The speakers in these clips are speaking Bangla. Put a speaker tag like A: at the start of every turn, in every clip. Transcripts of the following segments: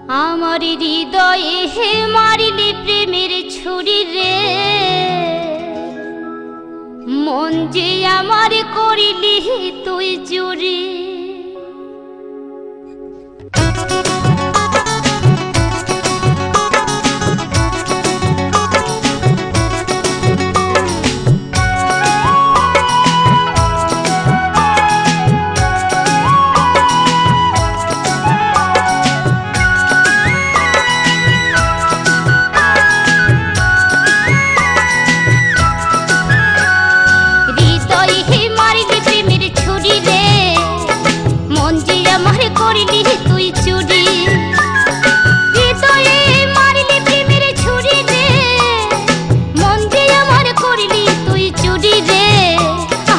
A: আমার হৃদয়ে হে মারিলি প্রেমের ছুরি রে, মন যে আমার করিলি তুই চুরি।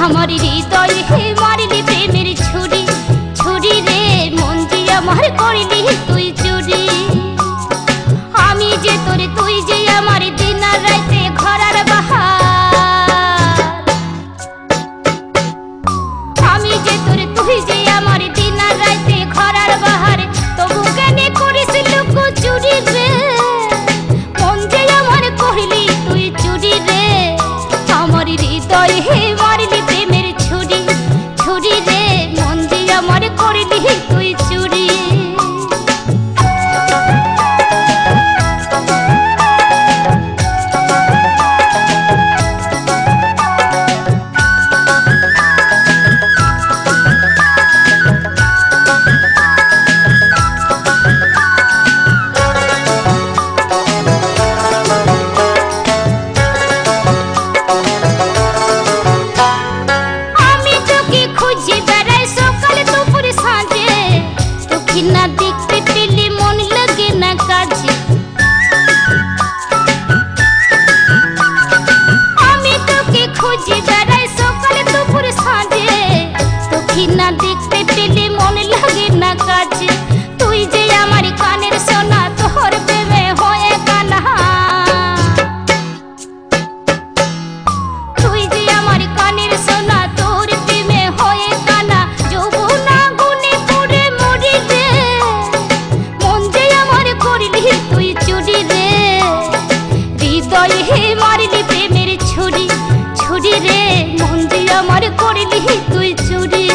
A: আমার হৃদয় হে মারিলি প্রেমের ছুরি, ছুরি রে মন যে আমার করিলি তুই চুরি। আমি যে তোরে তুই যে আমার দিন আর রাতে ঘরার বাহার, আমি যে তোরে তুই যে আমার দিন আর রাতে ঘরার বাহার, তবু কেন করিস লোক চুরি রে, মন যে আমার করিলি তুই চুরি রে। আমার হৃদয় হে মারিলি প্রেমের ছুরি, ছুরি রে মন যে আমার করিলি তুই চুরি। না দেখতে পেলে মন লাগে না কাজে, আমি তোকে খুঁজে বেড়াই সকাল দুপুর সাঁঝে, তোকে না দেখতে পেলে মন লাগে না কাজে। তুই যে আমার কানের সোনা, তোর প্রেমে হয়ে কানা, তুই যে আমার কানের সোনা, তোর প্রেমে হয়ে কানা। যৌবনা গুনে পুরে মরি রে, মন যে আমার করিলি তুই চুরি রে। হৃদয় হে মারিলি প্রেমের ছুরি, ছুরি রে মন যে আমার করিলি তুই চুরি।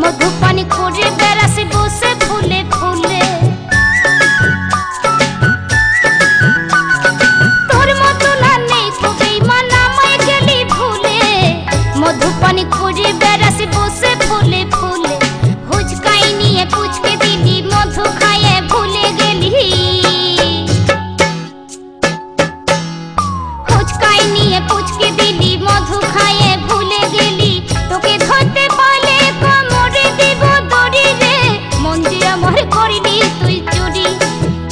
A: মধুপানি করে বেড়াসে বসে ফুলে ফুলে, তোর মতো না নেই কবি মানা মাই গেলি ভুলে। মধুপানি করে বেড়াসে বসে ফুলে ফুলে, হুচকাই নিয়ে পুচকে দিলি মধু খাইয়ে ভুলে গেলি, হুচকাই নিয়ে পুচকে দিলি মধু খাইয়ে ভুলে গেলি। তোকে ধরতে পারলে কামড়ে দিব দড়ি রে, মন যে আমার করিলি তুই চুরি,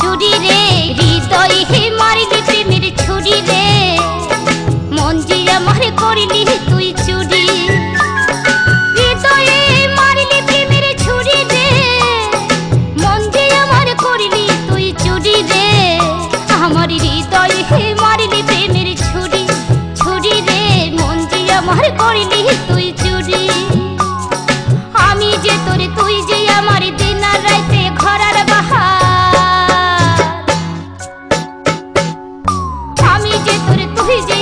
A: চুরি রে। হৃদয় হে মারিলি প্রেমের ছুরি রে, মন যে আমার করিলি তুই চুরি। হৃদয়ে মারিলি প্রেমের ছুরি রে, মন যে আমার করিলি তুই চুরি রে। আমার হৃদয় হে মারিলি প্রেমের ছুরি, ছুরি রে মন যে আমার করিলি তুই চুরি। আমি যে তোরে তুই যে আমার দিন আর রাতে ঘরার বাহার, আমি যে তোরে তুই যে